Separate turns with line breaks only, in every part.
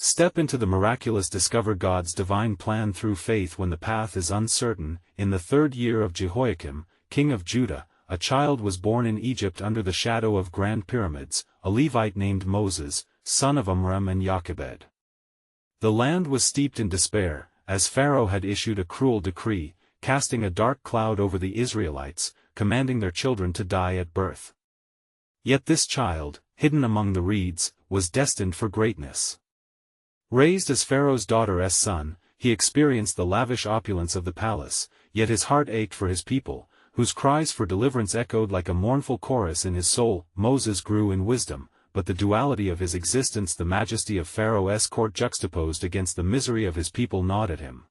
Step into the miraculous. Discover God's divine plan through faith when the path is uncertain. In the 3rd year of Jehoiakim, king of Judah, a child was born in Egypt under the shadow of grand pyramids, a Levite named Moses, son of Amram and Jochebed. The land was steeped in despair, as Pharaoh had issued a cruel decree, casting a dark cloud over the Israelites, commanding their children to die at birth. Yet this child, hidden among the reeds, was destined for greatness. Raised as Pharaoh's daughter's son, he experienced the lavish opulence of the palace, yet his heart ached for his people, whose cries for deliverance echoed like a mournful chorus in his soul. Moses grew in wisdom, but the duality of his existence, the majesty of Pharaoh's court juxtaposed against the misery of his people, gnawed at him.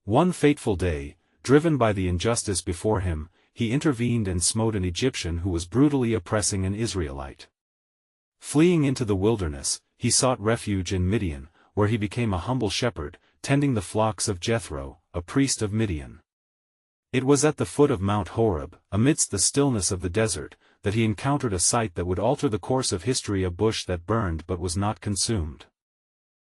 One fateful day, driven by the injustice before him, he intervened and smote an Egyptian who was brutally oppressing an Israelite. Fleeing into the wilderness, he sought refuge in Midian, where he became a humble shepherd, tending the flocks of Jethro, a priest of Midian. It was at the foot of Mount Horeb, amidst the stillness of the desert, that he encountered a sight that would alter the course of history: a bush that burned but was not consumed.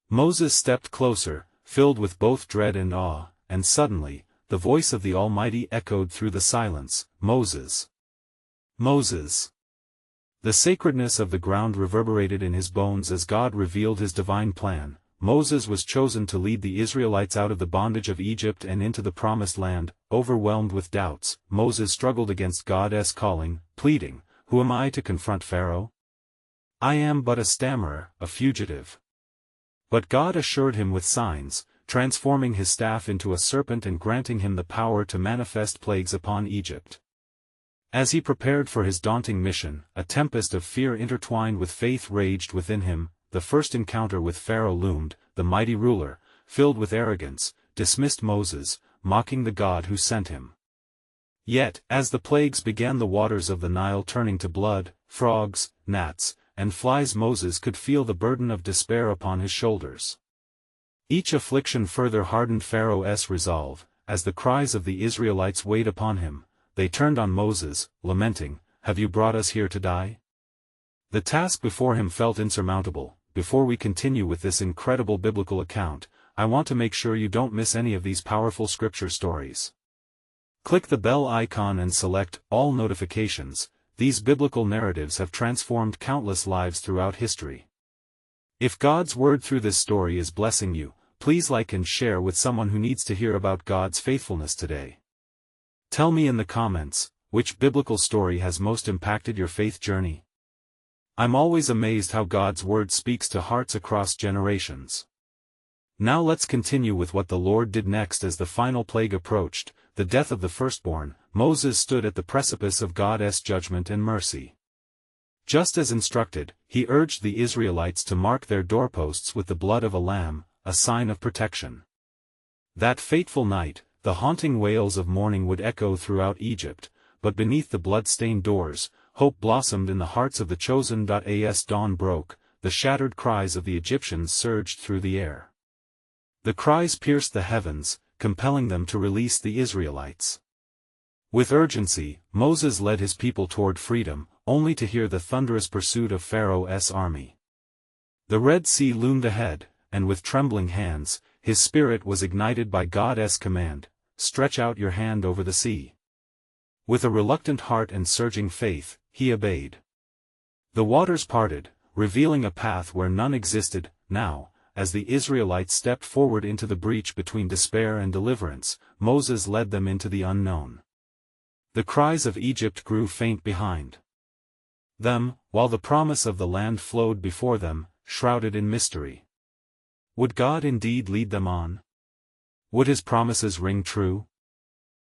Moses stepped closer, filled with both dread and awe, and suddenly, the voice of the Almighty echoed through the silence, "Moses! Moses!" The sacredness of the ground reverberated in his bones as God revealed his divine plan. Moses was chosen to lead the Israelites out of the bondage of Egypt and into the Promised Land. Overwhelmed with doubts, Moses struggled against God's calling, pleading, "Who am I to confront Pharaoh? I am but a stammerer, a fugitive." But God assured him with signs, transforming his staff into a serpent and granting him the power to manifest plagues upon Egypt. As he prepared for his daunting mission, a tempest of fear intertwined with faith raged within him. The first encounter with Pharaoh loomed. The mighty ruler, filled with arrogance, dismissed Moses, mocking the God who sent him. Yet, as the plagues began, the waters of the Nile turning to blood, frogs, gnats, and flies, Moses could feel the burden of despair upon his shoulders. Each affliction further hardened Pharaoh's resolve. As the cries of the Israelites weighed upon him, they turned on Moses, lamenting, "Have you brought us here to die?" The task before him felt insurmountable. Before we continue with this incredible biblical account, I want to make sure you don't miss any of these powerful scripture stories. Click the bell icon and select All Notifications. These biblical narratives have transformed countless lives throughout history. If God's word through this story is blessing you, please like and share with someone who needs to hear about God's faithfulness today. Tell me in the comments, which biblical story has most impacted your faith journey? I'm always amazed how God's word speaks to hearts across generations. Now let's continue with what the Lord did next. As the final plague approached, the death of the firstborn, Moses stood at the precipice of God's judgment and mercy. Just as instructed, he urged the Israelites to mark their doorposts with the blood of a lamb, a sign of protection. That fateful night, the haunting wails of mourning would echo throughout Egypt, but beneath the blood-stained doors, hope blossomed in the hearts of the chosen. As dawn broke, the shattered cries of the Egyptians surged through the air. The cries pierced the heavens, compelling them to release the Israelites. With urgency, Moses led his people toward freedom, only to hear the thunderous pursuit of Pharaoh's army. The Red Sea loomed ahead, and with trembling hands, his spirit was ignited by God's command, "Stretch out your hand over the sea." With a reluctant heart and surging faith, he obeyed. The waters parted, revealing a path where none existed. Now, as the Israelites stepped forward into the breach between despair and deliverance, Moses led them into the unknown. The cries of Egypt grew faint behind them, while the promise of the land flowed before them, shrouded in mystery. Would God indeed lead them on? Would his promises ring true?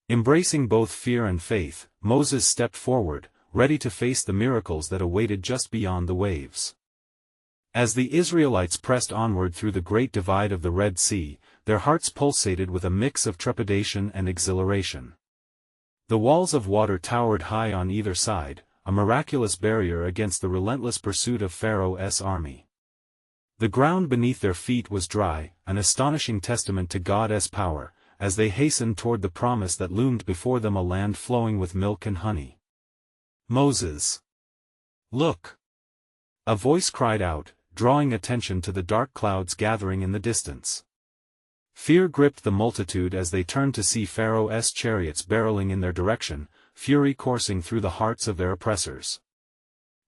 Embracing both fear and faith, Moses stepped forward, ready to face the miracles that awaited just beyond the waves. As the Israelites pressed onward through the great divide of the Red Sea, their hearts pulsated with a mix of trepidation and exhilaration. The walls of water towered high on either side, a miraculous barrier against the relentless pursuit of Pharaoh's army. The ground beneath their feet was dry, an astonishing testament to God's power, as they hastened toward the promise that loomed before them, a land flowing with milk and honey. "Moses! Look!" A voice cried out, drawing attention to the dark clouds gathering in the distance. Fear gripped the multitude as they turned to see Pharaoh's chariots barreling in their direction, fury coursing through the hearts of their oppressors.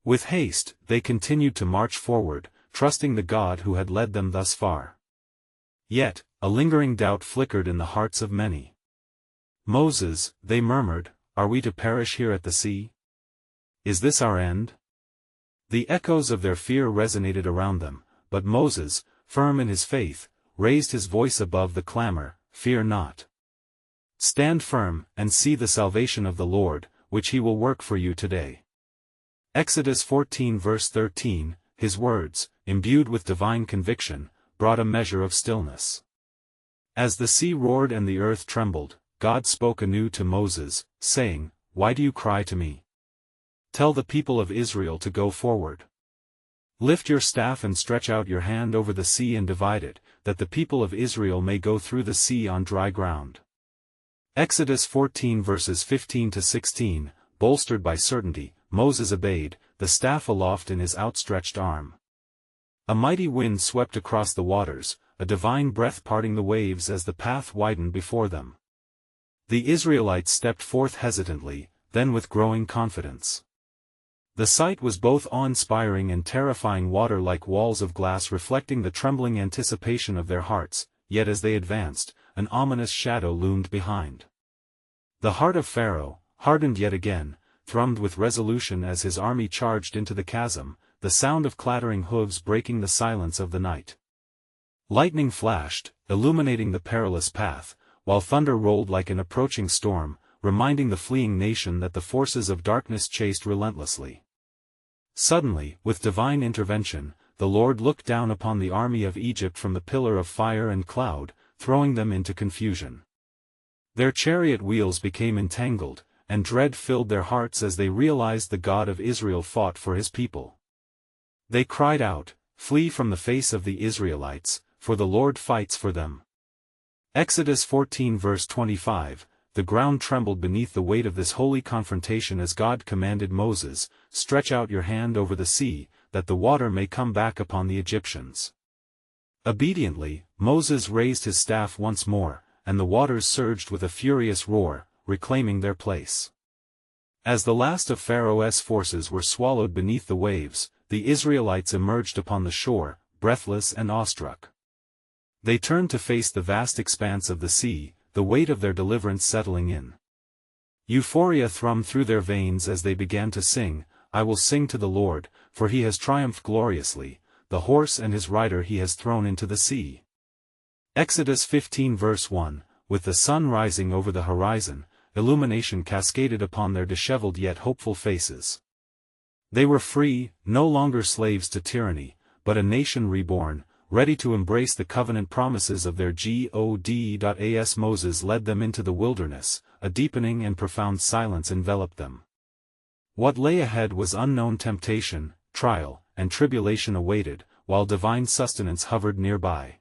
With haste, they continued to march forward, trusting the God who had led them thus far. Yet, a lingering doubt flickered in the hearts of many. "Moses," they murmured, "are we to perish here at the sea? Is this our end?" The echoes of their fear resonated around them, but Moses, firm in his faith, raised his voice above the clamor, "Fear not. Stand firm, and see the salvation of the Lord, which he will work for you today." Exodus 14 verse 13, his words, imbued with divine conviction, brought a measure of stillness. As the sea roared and the earth trembled, God spoke anew to Moses, saying, "Why do you cry to me? Tell the people of Israel to go forward. Lift your staff and stretch out your hand over the sea and divide it, that the people of Israel may go through the sea on dry ground." Exodus 14 verses 15 to 16, bolstered by certainty, Moses obeyed, the staff aloft in his outstretched arm. A mighty wind swept across the waters, a divine breath parting the waves as the path widened before them. The Israelites stepped forth hesitantly, then with growing confidence. The sight was both awe-inspiring and terrifying, water like walls of glass reflecting the trembling anticipation of their hearts, yet as they advanced, an ominous shadow loomed behind. The heart of Pharaoh, hardened yet again, thrummed with resolution as his army charged into the chasm, the sound of clattering hooves breaking the silence of the night. Lightning flashed, illuminating the perilous path, while thunder rolled like an approaching storm, reminding the fleeing nation that the forces of darkness chased relentlessly. Suddenly, with divine intervention, the Lord looked down upon the army of Egypt from the pillar of fire and cloud, throwing them into confusion. Their chariot wheels became entangled, and dread filled their hearts as they realized the God of Israel fought for his people. They cried out, "Flee from the face of the Israelites, for the Lord fights for them." Exodus 14 verse 25, the ground trembled beneath the weight of this holy confrontation as God commanded Moses, "Stretch out your hand over the sea, that the water may come back upon the Egyptians." Obediently, Moses raised his staff once more, and the waters surged with a furious roar, reclaiming their place. As the last of Pharaoh's forces were swallowed beneath the waves, the Israelites emerged upon the shore, breathless and awestruck. They turned to face the vast expanse of the sea, the weight of their deliverance settling in. Euphoria thrummed through their veins as they began to sing, "I will sing to the Lord, for he has triumphed gloriously, the horse and his rider he has thrown into the sea." Exodus 15 verse 1, with the sun rising over the horizon, illumination cascaded upon their disheveled yet hopeful faces. They were free, no longer slaves to tyranny, but a nation reborn, ready to embrace the covenant promises of their God. As Moses led them into the wilderness, a deepening and profound silence enveloped them. What lay ahead was unknown temptation, trial, and tribulation awaited, while divine sustenance hovered nearby.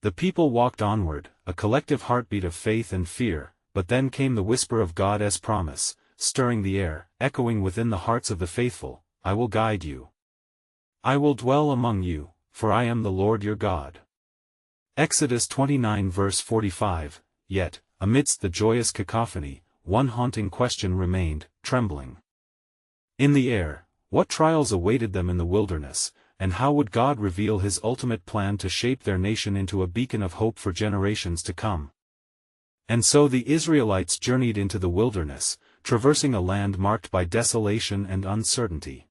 The people walked onward, a collective heartbeat of faith and fear, but then came the whisper of God's promise, stirring the air, echoing within the hearts of the faithful, "I will guide you. I will dwell among you, for I am the Lord your God." Exodus 29 verse 45, yet, amidst the joyous cacophony, one haunting question remained, trembling in the air: what trials awaited them in the wilderness, and how would God reveal his ultimate plan to shape their nation into a beacon of hope for generations to come? And so the Israelites journeyed into the wilderness, traversing a land marked by desolation and uncertainty.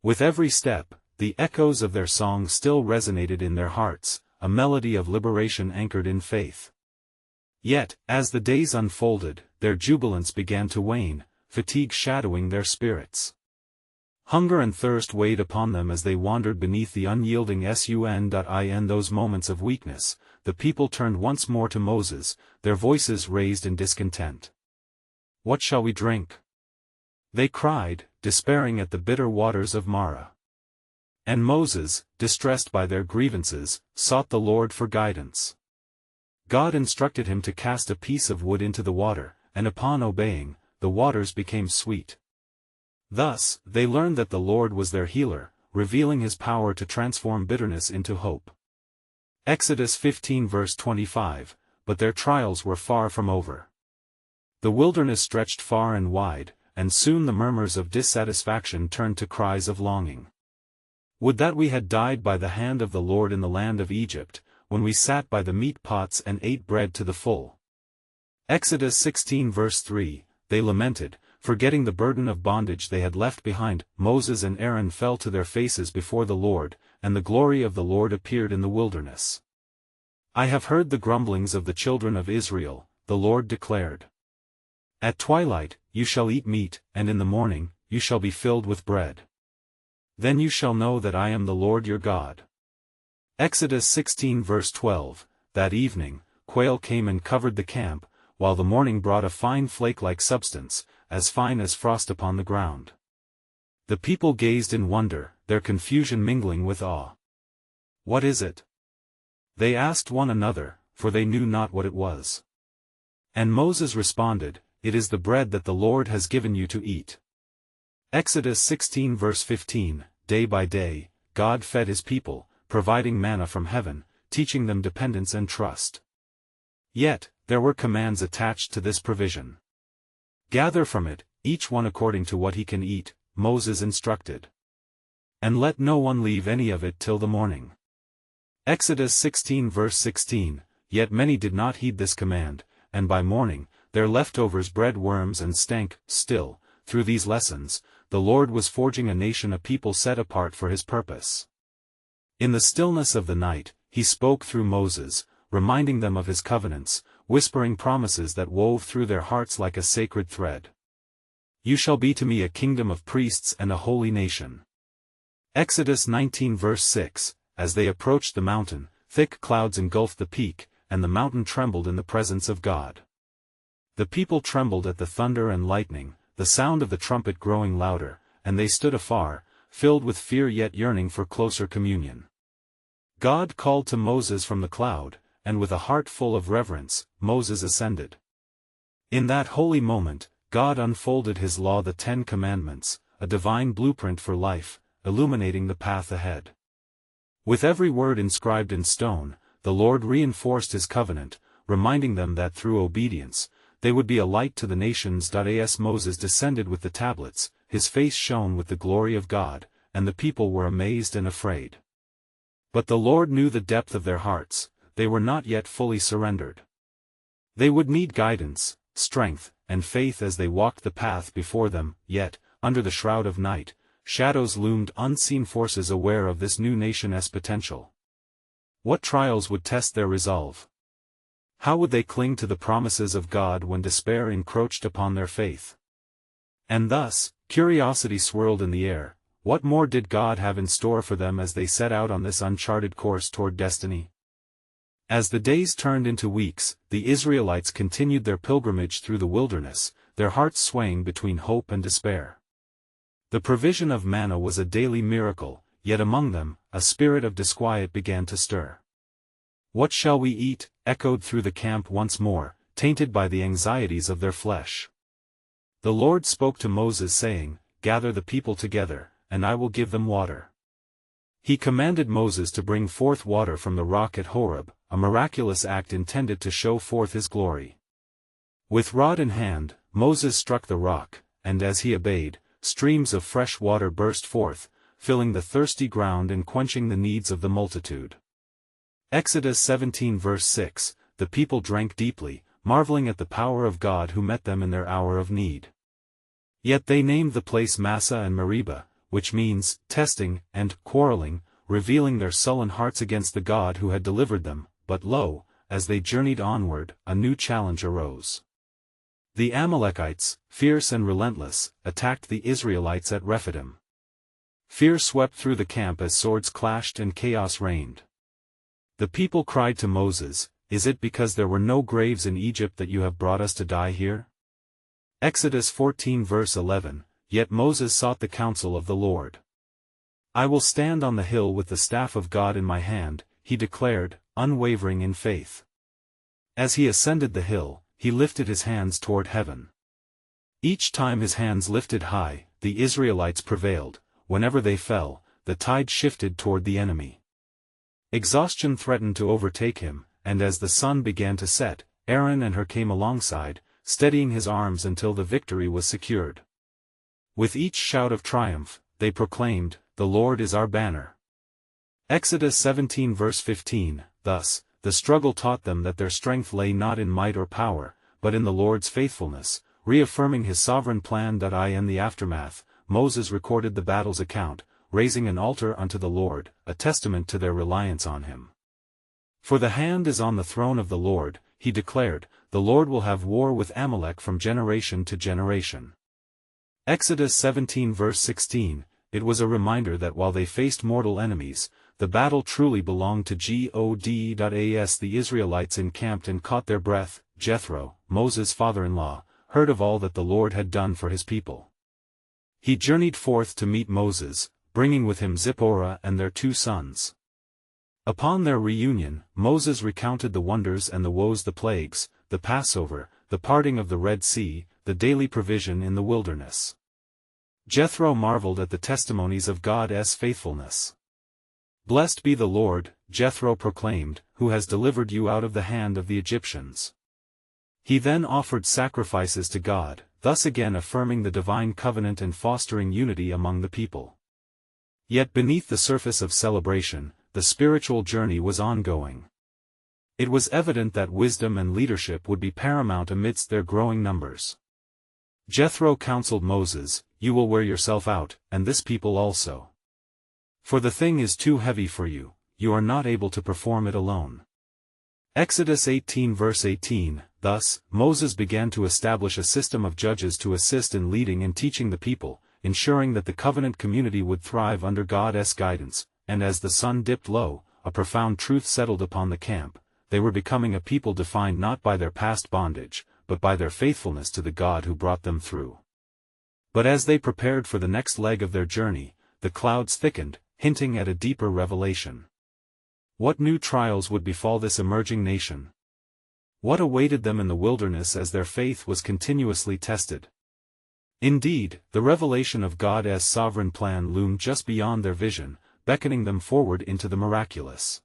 With every step, the echoes of their song still resonated in their hearts, a melody of liberation anchored in faith. Yet, as the days unfolded, their jubilance began to wane, fatigue shadowing their spirits. Hunger and thirst weighed upon them as they wandered beneath the unyielding sun. In those moments of weakness, the people turned once more to Moses, their voices raised in discontent. "What shall we drink?" they cried, despairing at the bitter waters of Marah. And Moses, distressed by their grievances, sought the Lord for guidance. God instructed him to cast a piece of wood into the water, and upon obeying, the waters became sweet. Thus, they learned that the Lord was their healer, revealing his power to transform bitterness into hope. Exodus 15 verse 25, but their trials were far from over. The wilderness stretched far and wide, and soon the murmurs of dissatisfaction turned to cries of longing. Would that we had died by the hand of the Lord in the land of Egypt, when we sat by the meat pots and ate bread to the full. Exodus 16 verse 3, they lamented, forgetting the burden of bondage they had left behind. Moses and Aaron fell to their faces before the Lord, and the glory of the Lord appeared in the wilderness. I have heard the grumblings of the children of Israel, the Lord declared. At twilight, you shall eat meat, and in the morning, you shall be filled with bread. Then you shall know that I am the Lord your God. Exodus 16 verse 12, that evening, quail came and covered the camp, while the morning brought a fine flake-like substance, as fine as frost upon the ground. The people gazed in wonder, their confusion mingling with awe. What is it? They asked one another, for they knew not what it was. And Moses responded, it is the bread that the Lord has given you to eat. Exodus 16 verse 15, day by day, God fed his people, providing manna from heaven, teaching them dependence and trust. Yet, there were commands attached to this provision. Gather from it, each one according to what he can eat, Moses instructed. And let no one leave any of it till the morning. Exodus 16 verse 16, yet many did not heed this command, and by morning, their leftovers bred worms and stank. Still, through these lessons, the Lord was forging a nation, a people set apart for his purpose. In the stillness of the night, he spoke through Moses, reminding them of his covenants, whispering promises that wove through their hearts like a sacred thread. You shall be to me a kingdom of priests and a holy nation. Exodus 19 verse 6, as they approached the mountain, thick clouds engulfed the peak, and the mountain trembled in the presence of God. The people trembled at the thunder and lightning, the sound of the trumpet growing louder, and they stood afar, filled with fear yet yearning for closer communion. God called to Moses from the cloud, and with a heart full of reverence, Moses ascended. In that holy moment, God unfolded his law, the 10 Commandments, a divine blueprint for life, illuminating the path ahead. With every word inscribed in stone, the Lord reinforced his covenant, reminding them that through obedience, they would be a light to the nations. As Moses descended with the tablets, his face shone with the glory of God, and the people were amazed and afraid. But the Lord knew the depth of their hearts, they were not yet fully surrendered. They would need guidance, strength, and faith as they walked the path before them. Yet, under the shroud of night, shadows loomed, unseen forces aware of this new nation's potential. What trials would test their resolve? How would they cling to the promises of God when despair encroached upon their faith? And thus, curiosity swirled in the air. What more did God have in store for them as they set out on this uncharted course toward destiny? As the days turned into weeks, the Israelites continued their pilgrimage through the wilderness, their hearts swaying between hope and despair. The provision of manna was a daily miracle, yet among them, a spirit of disquiet began to stir. What shall we eat? Echoed through the camp once more, tainted by the anxieties of their flesh. The Lord spoke to Moses, saying, Gather the people together, and I will give them water. He commanded Moses to bring forth water from the rock at Horeb, a miraculous act intended to show forth his glory. With rod in hand, Moses struck the rock, and as he obeyed, streams of fresh water burst forth, filling the thirsty ground and quenching the needs of the multitude. Exodus 17 verse 6, the people drank deeply, marveling at the power of God who met them in their hour of need. Yet they named the place Massah and Meribah, which means, testing, and quarreling, revealing their sullen hearts against the God who had delivered them. But lo, as they journeyed onward, a new challenge arose. The Amalekites, fierce and relentless, attacked the Israelites at Rephidim. Fear swept through the camp as swords clashed and chaos reigned. The people cried to Moses, Is it because there were no graves in Egypt that you have brought us to die here? Exodus 14 verse 11, Yet Moses sought the counsel of the Lord. I will stand on the hill with the staff of God in my hand, he declared, unwavering in faith. As he ascended the hill, he lifted his hands toward heaven. Each time his hands lifted high, the Israelites prevailed. Whenever they fell, the tide shifted toward the enemy. Exhaustion threatened to overtake him, and as the sun began to set, Aaron and Hur came alongside, steadying his arms until the victory was secured. With each shout of triumph, they proclaimed, "The Lord is our banner." Exodus 17 verse 15, thus, the struggle taught them that their strength lay not in might or power, but in the Lord's faithfulness, reaffirming his sovereign plan. In the aftermath, Moses recorded the battle's account, raising an altar unto the Lord, a testament to their reliance on him. "For the hand is on the throne of the Lord," he declared, "the Lord will have war with Amalek from generation to generation." Exodus 17 verse 16, it was a reminder that while they faced mortal enemies, the battle truly belonged to God. As the Israelites encamped and caught their breath, Jethro, Moses' father-in-law, heard of all that the Lord had done for his people. He journeyed forth to meet Moses, bringing with him Zipporah and their 2 sons. Upon their reunion, Moses recounted the wonders and the woes, the plagues, the Passover, the parting of the Red Sea, the daily provision in the wilderness. Jethro marveled at the testimonies of God's faithfulness. "Blessed be the Lord," Jethro proclaimed, "who has delivered you out of the hand of the Egyptians." He then offered sacrifices to God, thus again affirming the divine covenant and fostering unity among the people. Yet beneath the surface of celebration, the spiritual journey was ongoing. It was evident that wisdom and leadership would be paramount amidst their growing numbers. Jethro counseled Moses, "You will wear yourself out, and this people also. For the thing is too heavy for you, you are not able to perform it alone." Exodus 18 verse 18, thus, Moses began to establish a system of judges to assist in leading and teaching the people, ensuring that the covenant community would thrive under God's guidance, and as the sun dipped low, a profound truth settled upon the camp: they were becoming a people defined not by their past bondage, but by their faithfulness to the God who brought them through. But as they prepared for the next leg of their journey, the clouds thickened, hinting at a deeper revelation. What new trials would befall this emerging nation? What awaited them in the wilderness as their faith was continuously tested? Indeed, the revelation of God's sovereign plan loomed just beyond their vision, beckoning them forward into the miraculous.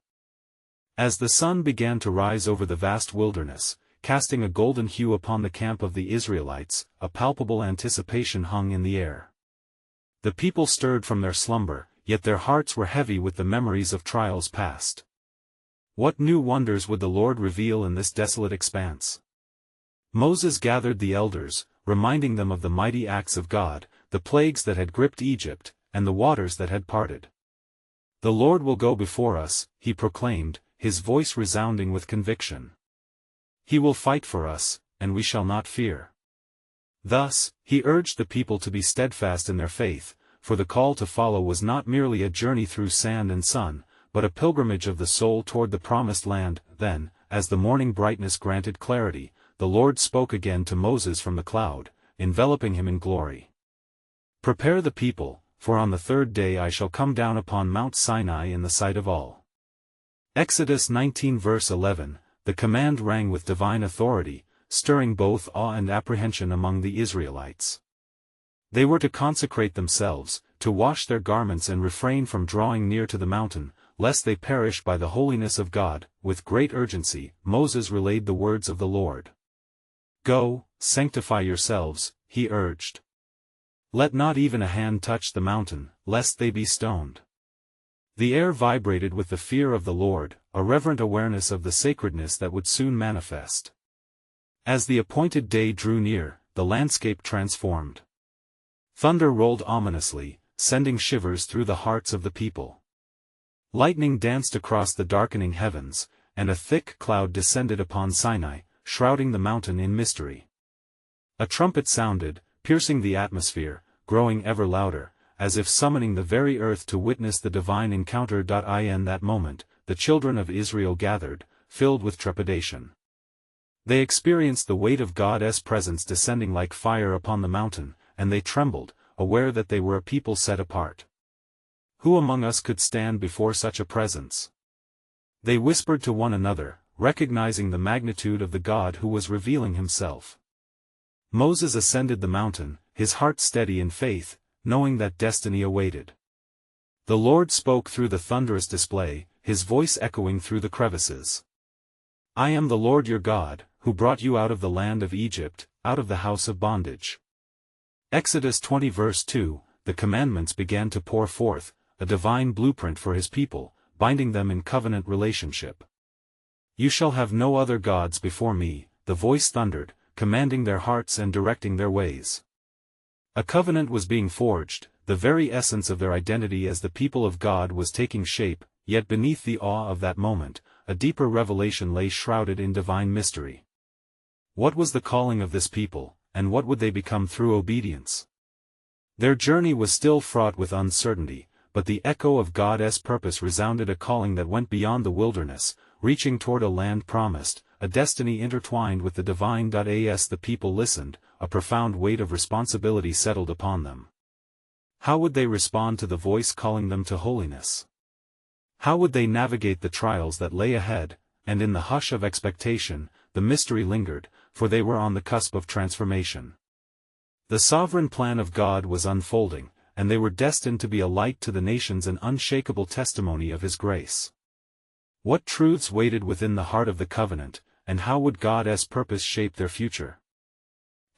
As the sun began to rise over the vast wilderness, casting a golden hue upon the camp of the Israelites, a palpable anticipation hung in the air. The people stirred from their slumber, yet their hearts were heavy with the memories of trials past. What new wonders would the Lord reveal in this desolate expanse? Moses gathered the elders, reminding them of the mighty acts of God, the plagues that had gripped Egypt, and the waters that had parted. "The Lord will go before us," he proclaimed, his voice resounding with conviction. "He will fight for us, and we shall not fear." Thus, he urged the people to be steadfast in their faith, for the call to follow was not merely a journey through sand and sun, but a pilgrimage of the soul toward the promised land. Then, as the morning brightness granted clarity, the Lord spoke again to Moses from the cloud, enveloping him in glory. "Prepare the people, for on the 3rd day I shall come down upon Mount Sinai in the sight of all." Exodus 19 verse 11, the command rang with divine authority, stirring both awe and apprehension among the Israelites. They were to consecrate themselves, to wash their garments and refrain from drawing near to the mountain, lest they perish by the holiness of God. With great urgency, Moses relayed the words of the Lord. "Go, sanctify yourselves," he urged. "Let not even a hand touch the mountain, lest they be stoned." The air vibrated with the fear of the Lord, a reverent awareness of the sacredness that would soon manifest. As the appointed day drew near, the landscape transformed. Thunder rolled ominously, sending shivers through the hearts of the people. Lightning danced across the darkening heavens, and a thick cloud descended upon Sinai, shrouding the mountain in mystery. A trumpet sounded, piercing the atmosphere, growing ever louder, as if summoning the very earth to witness the divine encounter. In that moment, the children of Israel gathered, filled with trepidation. They experienced the weight of God's presence descending like fire upon the mountain, and they trembled, aware that they were a people set apart. Who among us could stand before such a presence? They whispered to one another, recognizing the magnitude of the God who was revealing himself. Moses ascended the mountain, his heart steady in faith, knowing that destiny awaited. The Lord spoke through the thunderous display, his voice echoing through the crevices. I am the Lord your God, who brought you out of the land of Egypt, out of the house of bondage. Exodus 20 verse 2, the commandments began to pour forth, a divine blueprint for his people, binding them in covenant relationship. You shall have no other gods before me, the voice thundered, commanding their hearts and directing their ways. A covenant was being forged, the very essence of their identity as the people of God was taking shape, yet beneath the awe of that moment, a deeper revelation lay shrouded in divine mystery. What was the calling of this people, and what would they become through obedience? Their journey was still fraught with uncertainty, but the echo of God's purpose resounded, a calling that went beyond the wilderness, reaching toward a land promised, a destiny intertwined with the divine. As the people listened, a profound weight of responsibility settled upon them. How would they respond to the voice calling them to holiness? How would they navigate the trials that lay ahead? And in the hush of expectation, the mystery lingered, for they were on the cusp of transformation. The sovereign plan of God was unfolding, and they were destined to be a light to the nations, an unshakable testimony of His grace. What truths waited within the heart of the covenant, and how would God's purpose shape their future?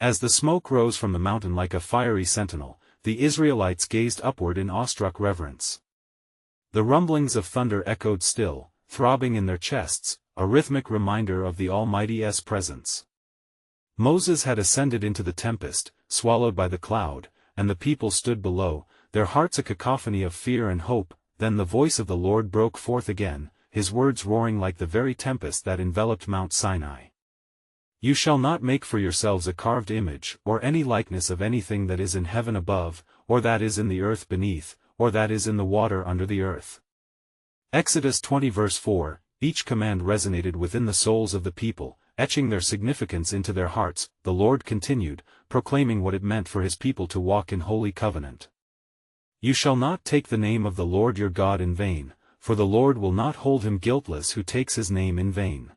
As the smoke rose from the mountain like a fiery sentinel, the Israelites gazed upward in awestruck reverence. The rumblings of thunder echoed still, throbbing in their chests, a rhythmic reminder of the Almighty's presence. Moses had ascended into the tempest, swallowed by the cloud, and the people stood below, their hearts a cacophony of fear and hope. Then the voice of the Lord broke forth again, his words roaring like the very tempest that enveloped Mount Sinai. You shall not make for yourselves a carved image, or any likeness of anything that is in heaven above, or that is in the earth beneath, or that is in the water under the earth. Exodus 20 verse 4, each command resonated within the souls of the people, etching their significance into their hearts. The Lord continued, proclaiming what it meant for His people to walk in holy covenant. You shall not take the name of the Lord your God in vain, for the Lord will not hold him guiltless who takes his name in vain.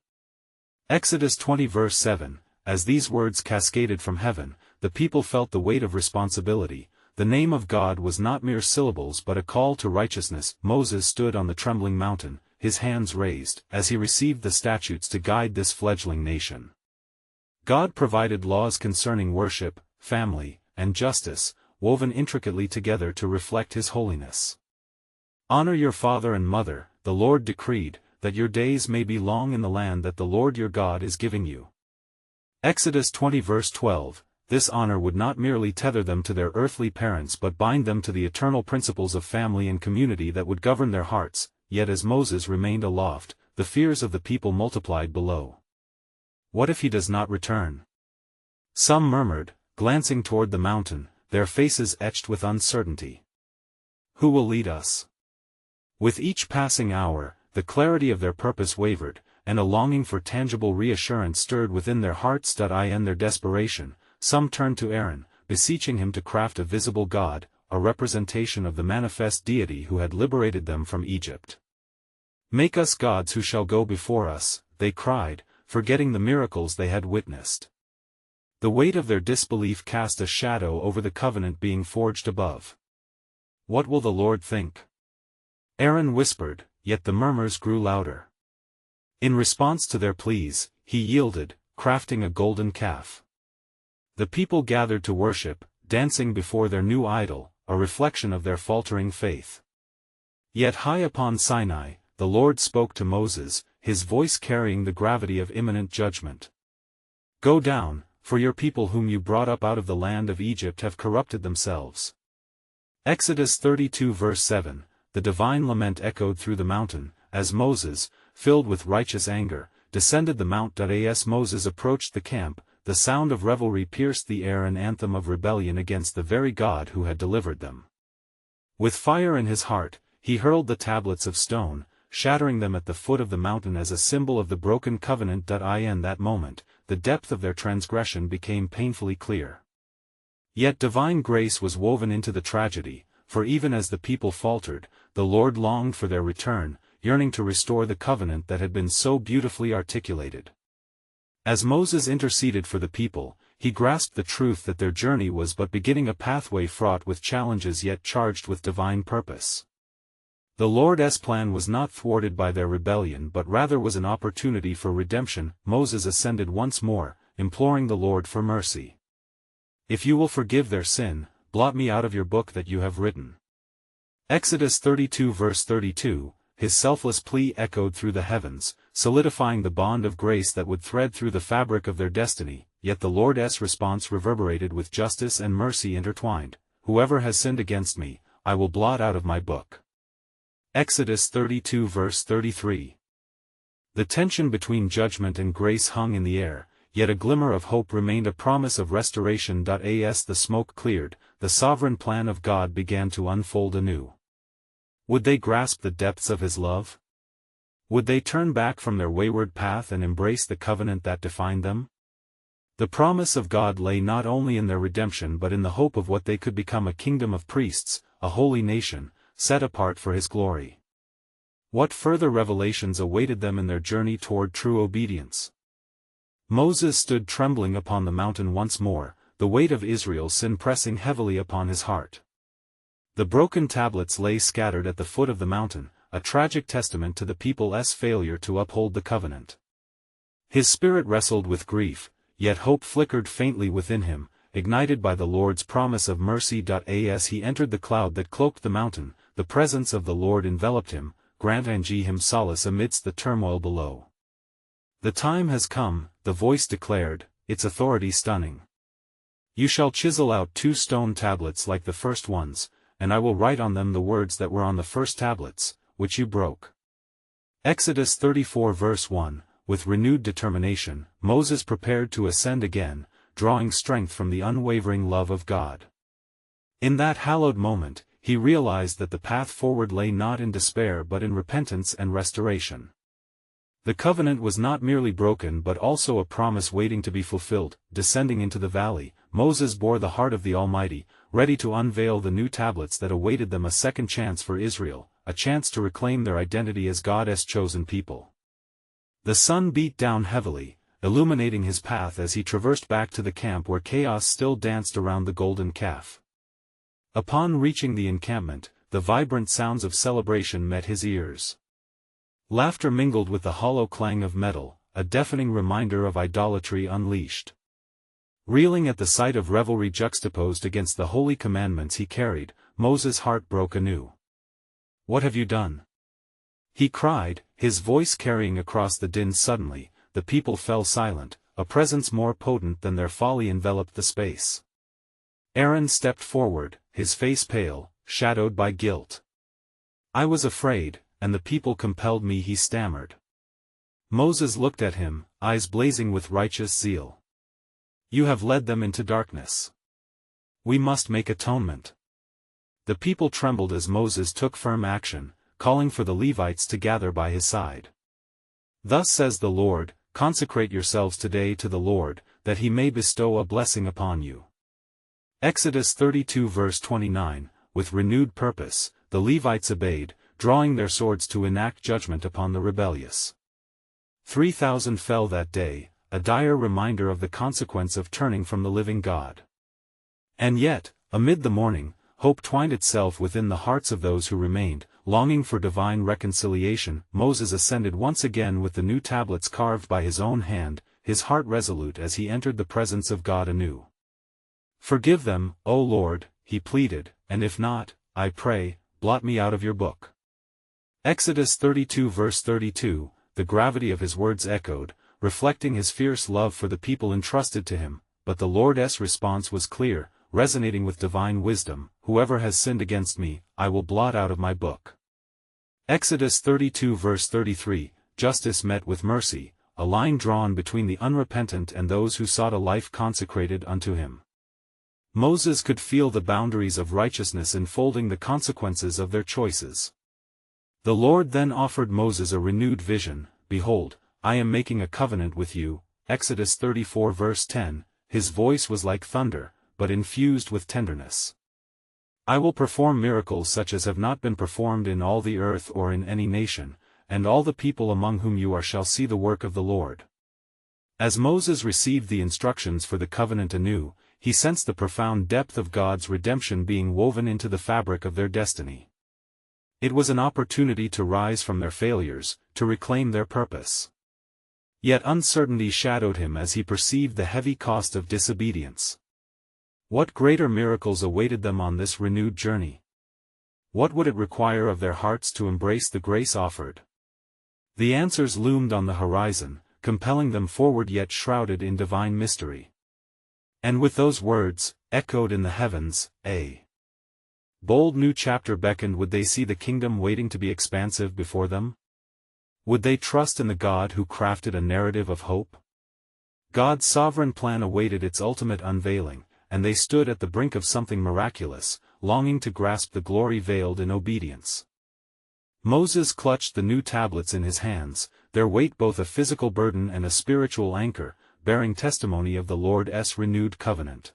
Exodus 20 verse 7, as these words cascaded from heaven, the people felt the weight of responsibility. The name of God was not mere syllables but a call to righteousness. Moses stood on the trembling mountain, his hands raised, as he received the statutes to guide this fledgling nation. God provided laws concerning worship, family, and justice, woven intricately together to reflect His holiness. Honor your father and mother, the Lord decreed, that your days may be long in the land that the Lord your God is giving you. Exodus 20 verse 12, this honor would not merely tether them to their earthly parents but bind them to the eternal principles of family and community that would govern their hearts. Yet as Moses remained aloft, the fears of the people multiplied below. What if he does not return? Some murmured, glancing toward the mountain, their faces etched with uncertainty. Who will lead us? With each passing hour, the clarity of their purpose wavered, and a longing for tangible reassurance stirred within their hearts. In their desperation, some turned to Aaron, beseeching him to craft a visible God, a representation of the manifest deity who had liberated them from Egypt. Make us gods who shall go before us, they cried, forgetting the miracles they had witnessed. The weight of their disbelief cast a shadow over the covenant being forged above. What will the Lord think? Aaron whispered, yet the murmurs grew louder. In response to their pleas, he yielded, crafting a golden calf. The people gathered to worship, dancing before their new idol, a reflection of their faltering faith. Yet high upon Sinai, the Lord spoke to Moses, His voice carrying the gravity of imminent judgment. Go down, for your people whom you brought up out of the land of Egypt have corrupted themselves. Exodus 32 verse 7, the divine lament echoed through the mountain, as Moses, filled with righteous anger, descended the mount. As Moses approached the camp, the sound of revelry pierced the air, an anthem of rebellion against the very God who had delivered them. With fire in his heart, he hurled the tablets of stone, shattering them at the foot of the mountain as a symbol of the broken covenant. In that moment, the depth of their transgression became painfully clear. Yet divine grace was woven into the tragedy, for even as the people faltered, the Lord longed for their return, yearning to restore the covenant that had been so beautifully articulated. As Moses interceded for the people, he grasped the truth that their journey was but beginning, a pathway fraught with challenges yet charged with divine purpose. The Lord's plan was not thwarted by their rebellion but rather was an opportunity for redemption. Moses ascended once more, imploring the Lord for mercy. If you will forgive their sin, blot me out of your book that you have written. Exodus 32 verse 32, his selfless plea echoed through the heavens, solidifying the bond of grace that would thread through the fabric of their destiny, yet the Lord's response reverberated with justice and mercy intertwined. Whoever has sinned against me, I will blot out of my book. Exodus 32 verse 33. The tension between judgment and grace hung in the air, yet a glimmer of hope remained, a promise of restoration. As the smoke cleared, the sovereign plan of God began to unfold anew. Would they grasp the depths of His love? Would they turn back from their wayward path and embrace the covenant that defined them? The promise of God lay not only in their redemption but in the hope of what they could become: a kingdom of priests, a holy nation, set apart for His glory. What further revelations awaited them in their journey toward true obedience? Moses stood trembling upon the mountain once more, the weight of Israel's sin pressing heavily upon his heart. The broken tablets lay scattered at the foot of the mountain, a tragic testament to the people's failure to uphold the covenant. His spirit wrestled with grief, yet hope flickered faintly within him, ignited by the Lord's promise of mercy. As he entered the cloud that cloaked the mountain, the presence of the Lord enveloped him, granting him solace amidst the turmoil below. The time has come, the voice declared, its authority stunning. You shall chisel out 2 stone tablets like the first ones, and I will write on them the words that were on the first tablets, which you broke. Exodus 34 verse 1. With renewed determination, Moses prepared to ascend again, drawing strength from the unwavering love of God. In that hallowed moment, he realized that the path forward lay not in despair but in repentance and restoration. The covenant was not merely broken but also a promise waiting to be fulfilled. Descending into the valley, Moses bore the heart of the Almighty, ready to unveil the new tablets that awaited them: a second chance for Israel, a chance to reclaim their identity as God's chosen people. The sun beat down heavily, illuminating his path as he traversed back to the camp where chaos still danced around the golden calf. Upon reaching the encampment, the vibrant sounds of celebration met his ears. Laughter mingled with the hollow clang of metal, a deafening reminder of idolatry unleashed. Reeling at the sight of revelry juxtaposed against the holy commandments he carried, Moses' heart broke anew. "What have you done?" he cried, his voice carrying across the din. Suddenly, the people fell silent, a presence more potent than their folly enveloped the space. Aaron stepped forward, his face pale, shadowed by guilt. "I was afraid, and the people compelled me," he stammered. Moses looked at him, eyes blazing with righteous zeal. "You have led them into darkness. We must make atonement." The people trembled as Moses took firm action, calling for the Levites to gather by his side. "Thus says the Lord, consecrate yourselves today to the Lord, that he may bestow a blessing upon you." Exodus 32 verse 29. With renewed purpose, the Levites obeyed, drawing their swords to enact judgment upon the rebellious. 3,000 fell that day, a dire reminder of the consequence of turning from the living God. And yet, amid the mourning, hope twined itself within the hearts of those who remained, longing for divine reconciliation. Moses ascended once again with the new tablets carved by his own hand, his heart resolute as he entered the presence of God anew. "Forgive them, O Lord," he pleaded, "and if not, I pray, blot me out of your book." Exodus 32 verse 32, the gravity of his words echoed, reflecting his fierce love for the people entrusted to him, but the Lord's response was clear, resonating with divine wisdom: "Whoever has sinned against me, I will blot out of my book." Exodus 32 verse 33, justice met with mercy, a line drawn between the unrepentant and those who sought a life consecrated unto him. Moses could feel the boundaries of righteousness enfolding the consequences of their choices. The Lord then offered Moses a renewed vision: "Behold, I am making a covenant with you." Exodus 34 verse 10, his voice was like thunder, but infused with tenderness. "I will perform miracles such as have not been performed in all the earth or in any nation, and all the people among whom you are shall see the work of the Lord." As Moses received the instructions for the covenant anew, he sensed the profound depth of God's redemption being woven into the fabric of their destiny. It was an opportunity to rise from their failures, to reclaim their purpose. Yet uncertainty shadowed him as he perceived the heavy cost of disobedience. What greater miracles awaited them on this renewed journey? What would it require of their hearts to embrace the grace offered? The answers loomed on the horizon, compelling them forward yet shrouded in divine mystery. And with those words, echoed in the heavens, a bold new chapter beckoned. Would they see the kingdom waiting to be expansive before them? Would they trust in the God who crafted a narrative of hope? God's sovereign plan awaited its ultimate unveiling, and they stood at the brink of something miraculous, longing to grasp the glory veiled in obedience. Moses clutched the new tablets in his hands, their weight both a physical burden and a spiritual anchor, bearing testimony of the Lord's renewed covenant.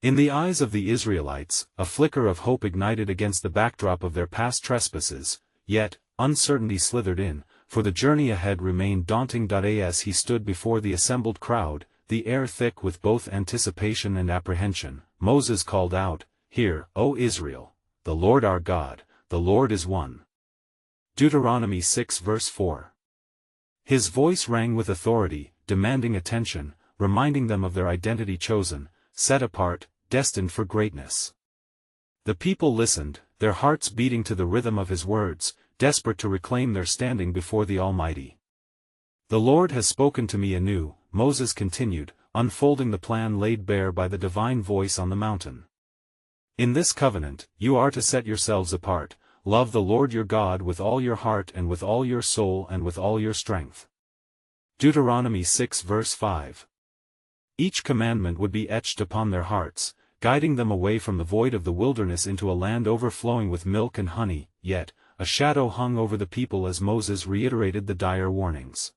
In the eyes of the Israelites, a flicker of hope ignited against the backdrop of their past trespasses, yet, uncertainty slithered in, for the journey ahead remained daunting. As he stood before the assembled crowd, the air thick with both anticipation and apprehension, Moses called out, "Hear, O Israel, the Lord our God, the Lord is one." Deuteronomy 6 verse 4. His voice rang with authority, demanding attention, reminding them of their identity: chosen, set apart, destined for greatness. The people listened, their hearts beating to the rhythm of his words, desperate to reclaim their standing before the Almighty. "The Lord has spoken to me anew," Moses continued, unfolding the plan laid bare by the divine voice on the mountain. "In this covenant, you are to set yourselves apart, love the Lord your God with all your heart and with all your soul and with all your strength." Deuteronomy 6 verse 5. Each commandment would be etched upon their hearts, guiding them away from the void of the wilderness into a land overflowing with milk and honey. Yet, a shadow hung over the people as Moses reiterated the dire warnings.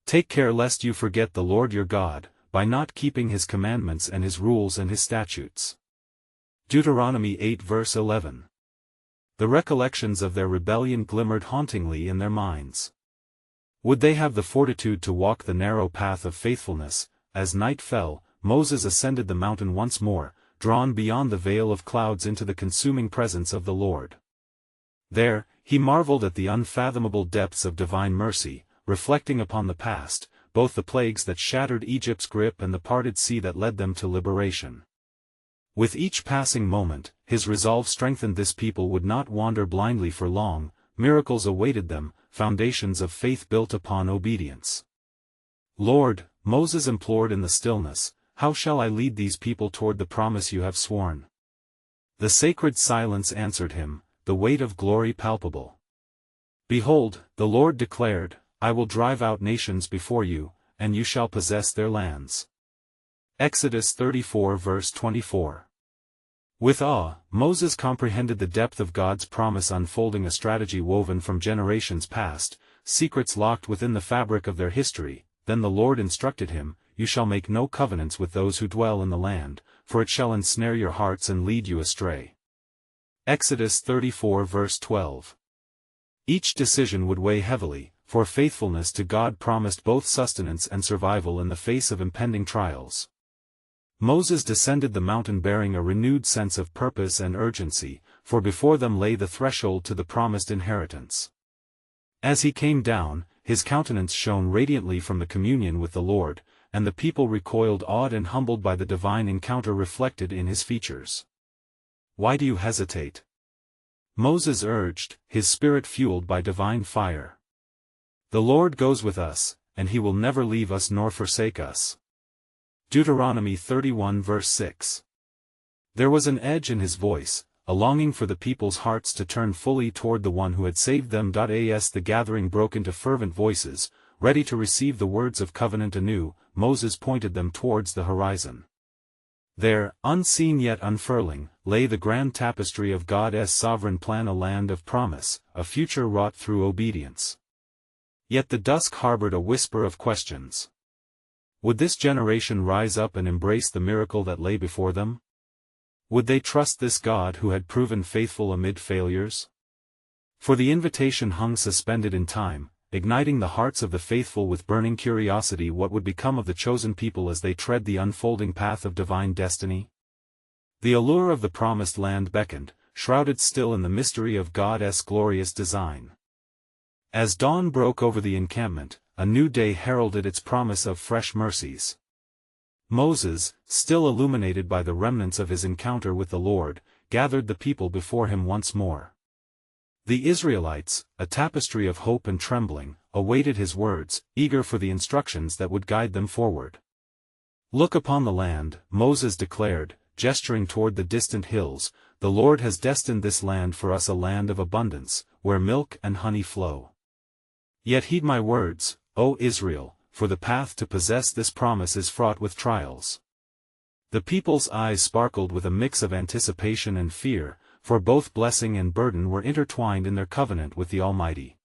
"Take care lest you forget the Lord your God, by not keeping his commandments and his rules and his statutes." Deuteronomy 8 verse 11. The recollections of their rebellion glimmered hauntingly in their minds. Would they have the fortitude to walk the narrow path of faithfulness? As night fell, Moses ascended the mountain once more, drawn beyond the veil of clouds into the consuming presence of the Lord. There, he marveled at the unfathomable depths of divine mercy, reflecting upon the past, both the plagues that shattered Egypt's grip and the parted sea that led them to liberation. With each passing moment, his resolve strengthened. This people would not wander blindly for long, miracles awaited them, foundations of faith built upon obedience. "Lord," Moses implored in the stillness, "how shall I lead these people toward the promise you have sworn?" The sacred silence answered him, the weight of glory palpable. "Behold," the Lord declared, "I will drive out nations before you, and you shall possess their lands." Exodus 34 verse 24. With awe, Moses comprehended the depth of God's promise, unfolding a strategy woven from generations past, secrets locked within the fabric of their history. Then the Lord instructed him, "You shall make no covenants with those who dwell in the land, for it shall ensnare your hearts and lead you astray." Exodus 34 verse 12. Each decision would weigh heavily, for faithfulness to God promised both sustenance and survival in the face of impending trials. Moses descended the mountain bearing a renewed sense of purpose and urgency, for before them lay the threshold to the promised inheritance. As he came down, his countenance shone radiantly from the communion with the Lord, and the people recoiled awed and humbled by the divine encounter reflected in his features. "Why do you hesitate?" Moses urged, his spirit fueled by divine fire. "The Lord goes with us, and he will never leave us nor forsake us." Deuteronomy 31 verse 6. There was an edge in his voice, a longing for the people's hearts to turn fully toward the one who had saved them. As the gathering broke into fervent voices, ready to receive the words of covenant anew, Moses pointed them towards the horizon. There, unseen yet unfurling, lay the grand tapestry of God's sovereign plan, a land of promise, a future wrought through obedience. Yet the dusk harbored a whisper of questions. Would this generation rise up and embrace the miracle that lay before them? Would they trust this God who had proven faithful amid failures? For the invitation hung suspended in time, igniting the hearts of the faithful with burning curiosity. What would become of the chosen people as they tread the unfolding path of divine destiny? The allure of the promised land beckoned, shrouded still in the mystery of God's glorious design. As dawn broke over the encampment, a new day heralded its promise of fresh mercies. Moses, still illuminated by the remnants of his encounter with the Lord, gathered the people before him once more. The Israelites, a tapestry of hope and trembling, awaited his words, eager for the instructions that would guide them forward. "Look upon the land," Moses declared, gesturing toward the distant hills. "The Lord has destined this land for us, a land of abundance, where milk and honey flow. Yet heed my words, O Israel, for the path to possess this promise is fraught with trials." The people's eyes sparkled with a mix of anticipation and fear, for both blessing and burden were intertwined in their covenant with the Almighty.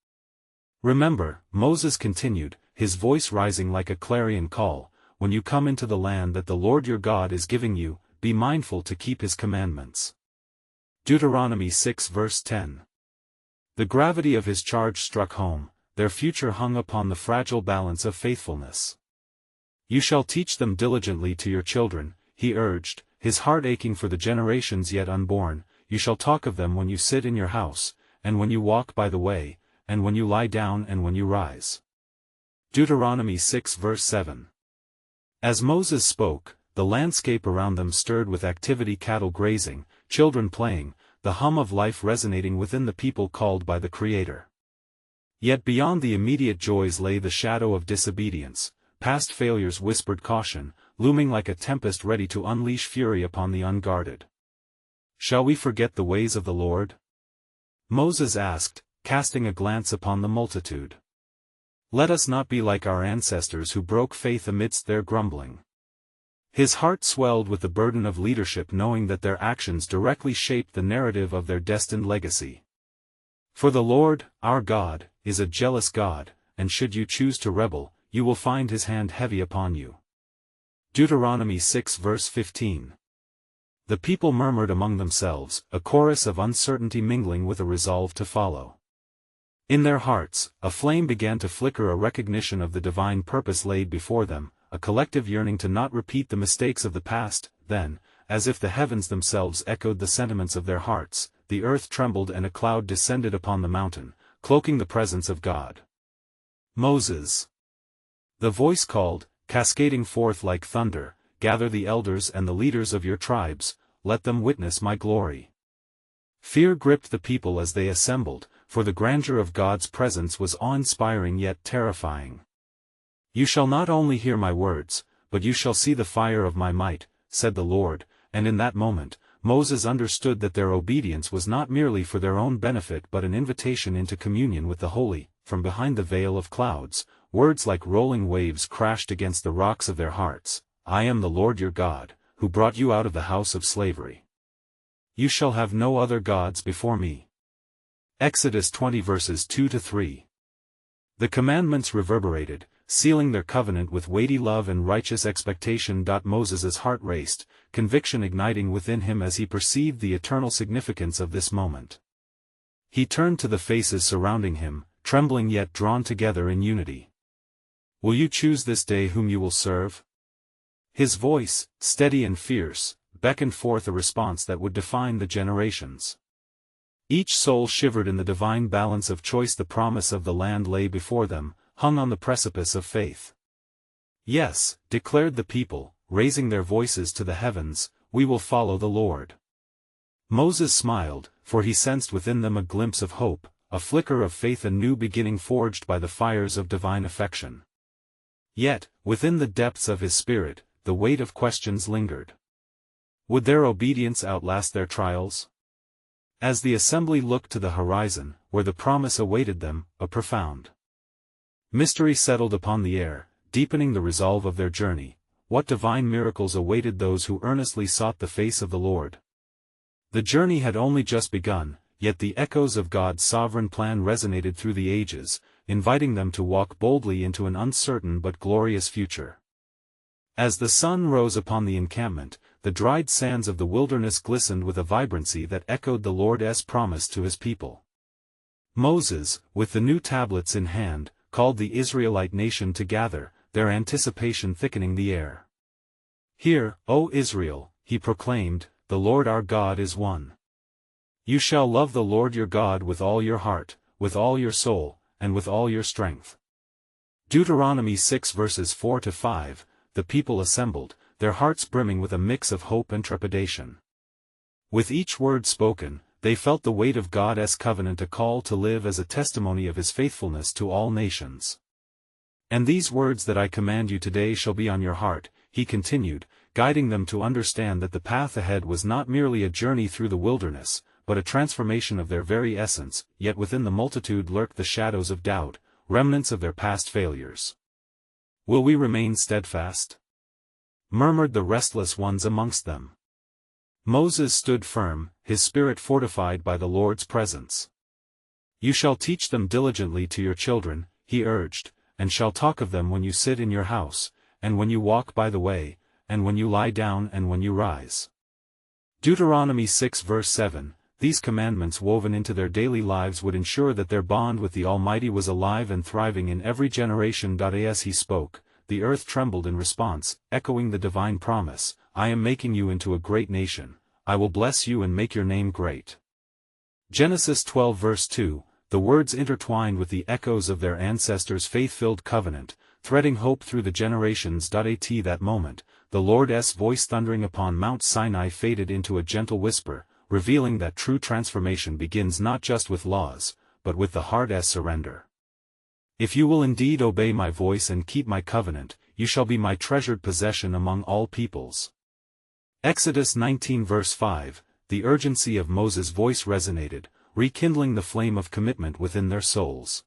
"Remember," Moses continued, his voice rising like a clarion call, "when you come into the land that the Lord your God is giving you, be mindful to keep his commandments." Deuteronomy 6 verse 10. The gravity of his charge struck home. Their future hung upon the fragile balance of faithfulness. "You shall teach them diligently to your children," he urged, his heart aching for the generations yet unborn. "You shall talk of them when you sit in your house, and when you walk by the way, and when you lie down and when you rise." Deuteronomy 6 verse 7. As Moses spoke, the landscape around them stirred with activity: cattle grazing, children playing, the hum of life resonating within the people called by the Creator. Yet beyond the immediate joys lay the shadow of disobedience. Past failures whispered caution, looming like a tempest ready to unleash fury upon the unguarded. "Shall we forget the ways of the Lord?" Moses asked, casting a glance upon the multitude. "Let us not be like our ancestors who broke faith amidst their grumbling." His heart swelled with the burden of leadership, knowing that their actions directly shaped the narrative of their destined legacy. "For the Lord, our God, is a jealous God, and should you choose to rebel, you will find his hand heavy upon you." Deuteronomy 6 verse 15. The people murmured among themselves, a chorus of uncertainty mingling with a resolve to follow. In their hearts, a flame began to flicker, a recognition of the divine purpose laid before them, a collective yearning to not repeat the mistakes of the past. Then, as if the heavens themselves echoed the sentiments of their hearts, the earth trembled and a cloud descended upon the mountain, cloaking the presence of God. "Moses!" The voice called, cascading forth like thunder, "Gather the elders and the leaders of your tribes, let them witness my glory." Fear gripped the people as they assembled, for the grandeur of God's presence was awe-inspiring yet terrifying. "You shall not only hear my words, but you shall see the fire of my might," said the Lord, and in that moment, Moses understood that their obedience was not merely for their own benefit but an invitation into communion with the Holy. From behind the veil of clouds, words like rolling waves crashed against the rocks of their hearts. "I am the Lord your God, who brought you out of the house of slavery. You shall have no other gods before me." Exodus 20 verses 2-3. The commandments reverberated, sealing their covenant with weighty love and righteous expectation. Moses' heart raced, conviction igniting within him as he perceived the eternal significance of this moment. He turned to the faces surrounding him, trembling yet drawn together in unity. "Will you choose this day whom you will serve?" His voice, steady and fierce, beckoned forth a response that would define the generations. Each soul shivered in the divine balance of choice. The promise of the land lay before them, hung on the precipice of faith. "Yes," declared the people, raising their voices to the heavens, "we will follow the Lord." Moses smiled, for he sensed within them a glimpse of hope, a flicker of faith, a new beginning forged by the fires of divine affection. Yet, within the depths of his spirit, the weight of questions lingered. Would their obedience outlast their trials? As the assembly looked to the horizon, where the promise awaited them, a profound mystery settled upon the air, deepening the resolve of their journey. What divine miracles awaited those who earnestly sought the face of the Lord? The journey had only just begun, yet the echoes of God's sovereign plan resonated through the ages, inviting them to walk boldly into an uncertain but glorious future. As the sun rose upon the encampment, the dried sands of the wilderness glistened with a vibrancy that echoed the Lord's promise to his people. Moses, with the new tablets in hand, called the Israelite nation to gather, their anticipation thickening the air. "Hear, O Israel," he proclaimed, "the Lord our God is one. You shall love the Lord your God with all your heart, with all your soul, and with all your strength. Deuteronomy 6 verses 4-5, the people assembled, their hearts brimming with a mix of hope and trepidation. With each word spoken, they felt the weight of God's covenant, a call to live as a testimony of his faithfulness to all nations. And these words that I command you today shall be on your heart, he continued, guiding them to understand that the path ahead was not merely a journey through the wilderness, but a transformation of their very essence. Yet within the multitude lurked the shadows of doubt, remnants of their past failures. Will we remain steadfast? Murmured the restless ones amongst them. Moses stood firm, his spirit fortified by the Lord's presence. You shall teach them diligently to your children, he urged, and shall talk of them when you sit in your house, and when you walk by the way, and when you lie down and when you rise. Deuteronomy 6 verse 7, these commandments woven into their daily lives would ensure that their bond with the Almighty was alive and thriving in every generation. As he spoke, the earth trembled in response, echoing the divine promise, I am making you into a great nation, I will bless you and make your name great. Genesis 12 verse 2, the words intertwined with the echoes of their ancestors' faith-filled covenant, threading hope through the generations. At that moment, the Lord's voice thundering upon Mount Sinai faded into a gentle whisper, revealing that true transformation begins not just with laws, but with the heart's surrender. If you will indeed obey my voice and keep my covenant, you shall be my treasured possession among all peoples. Exodus 19 verse 5, the urgency of Moses' voice resonated, rekindling the flame of commitment within their souls.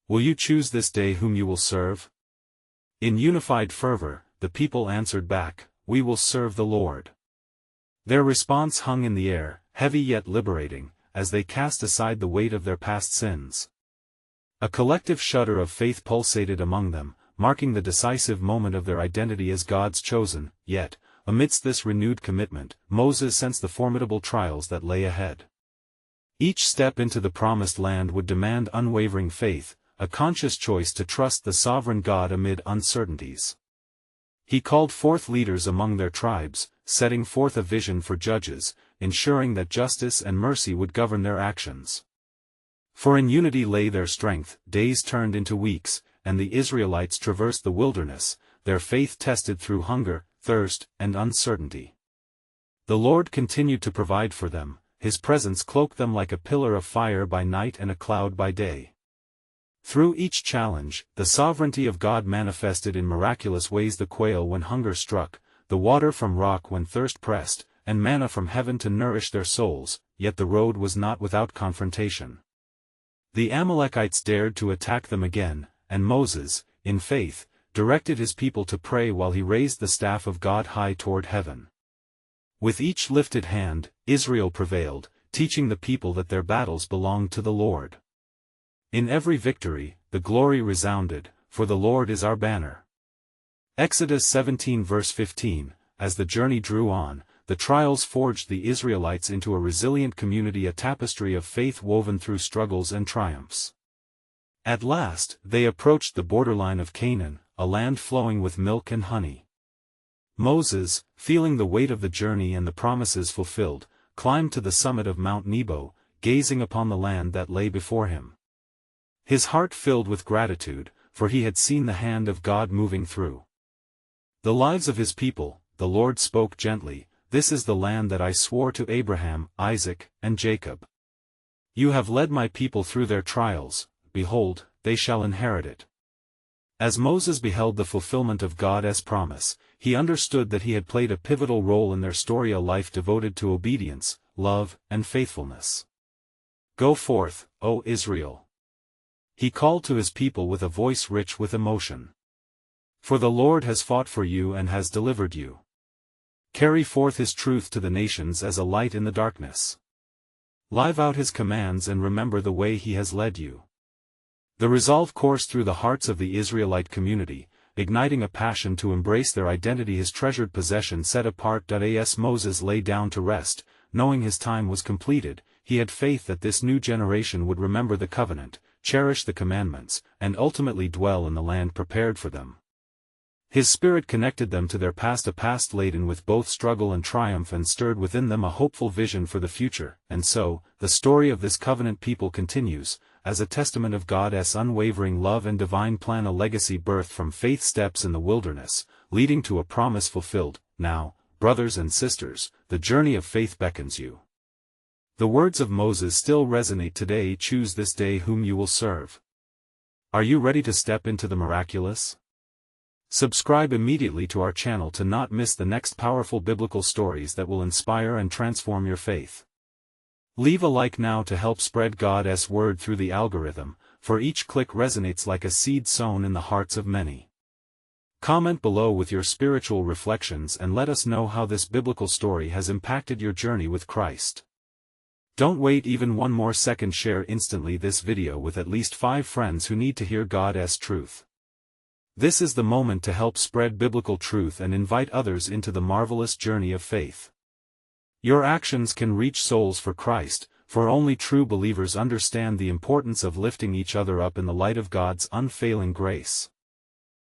Will you choose this day whom you will serve? In unified fervor, the people answered back, we will serve the Lord. Their response hung in the air, heavy yet liberating, as they cast aside the weight of their past sins. A collective shudder of faith pulsated among them, marking the decisive moment of their identity as God's chosen. Yet, amidst this renewed commitment, Moses sensed the formidable trials that lay ahead. Each step into the promised land would demand unwavering faith, a conscious choice to trust the sovereign God amid uncertainties. He called forth leaders among their tribes, setting forth a vision for judges, ensuring that justice and mercy would govern their actions. For in unity lay their strength. Days turned into weeks, and the Israelites traversed the wilderness, their faith tested through hunger, thirst, and uncertainty. The Lord continued to provide for them, his presence cloaked them like a pillar of fire by night and a cloud by day. Through each challenge, the sovereignty of God manifested in miraculous ways: the quail when hunger struck, the water from rock when thirst pressed, and manna from heaven to nourish their souls. Yet the road was not without confrontation. The Amalekites dared to attack them again, and Moses, in faith, directed his people to pray while he raised the staff of God high toward heaven. With each lifted hand, Israel prevailed, teaching the people that their battles belonged to the Lord. In every victory, the glory resounded, for the Lord is our banner. Exodus 17 verse 15, as the journey drew on, the trials forged the Israelites into a resilient community, a tapestry of faith woven through struggles and triumphs. At last, they approached the borderline of Canaan, a land flowing with milk and honey. Moses, feeling the weight of the journey and the promises fulfilled, climbed to the summit of Mount Nebo, gazing upon the land that lay before him. His heart filled with gratitude, for he had seen the hand of God moving through the lives of his people. The Lord spoke gently, this is the land that I swore to Abraham, Isaac, and Jacob. You have led my people through their trials, behold, they shall inherit it. As Moses beheld the fulfillment of God's promise, he understood that he had played a pivotal role in their story, a life devoted to obedience, love, and faithfulness. Go forth, O Israel. He called to his people with a voice rich with emotion. For the Lord has fought for you and has delivered you. Carry forth his truth to the nations as a light in the darkness. Live out his commands and remember the way he has led you. The resolve coursed through the hearts of the Israelite community, igniting a passion to embrace their identity, his treasured possession set apart. As Moses lay down to rest, knowing his time was completed, he had faith that this new generation would remember the covenant, cherish the commandments, and ultimately dwell in the land prepared for them. His Spirit connected them to their past, a past laden with both struggle and triumph, and stirred within them a hopeful vision for the future. And so, the story of this covenant people continues, as a testament of God's unwavering love and divine plan, a legacy birthed from faith steps in the wilderness, leading to a promise fulfilled. Now, brothers and sisters, the journey of faith beckons you. The words of Moses still resonate today. Choose this day whom you will serve. Are you ready to step into the miraculous? Subscribe immediately to our channel to not miss the next powerful biblical stories that will inspire and transform your faith. Leave a like now to help spread God's word through the algorithm, for each click resonates like a seed sown in the hearts of many. Comment below with your spiritual reflections and let us know how this biblical story has impacted your journey with Christ. Don't wait even one more second. Share instantly this video with at least 5 friends who need to hear God's truth. This is the moment to help spread biblical truth and invite others into the marvelous journey of faith. Your actions can reach souls for Christ, for only true believers understand the importance of lifting each other up in the light of God's unfailing grace.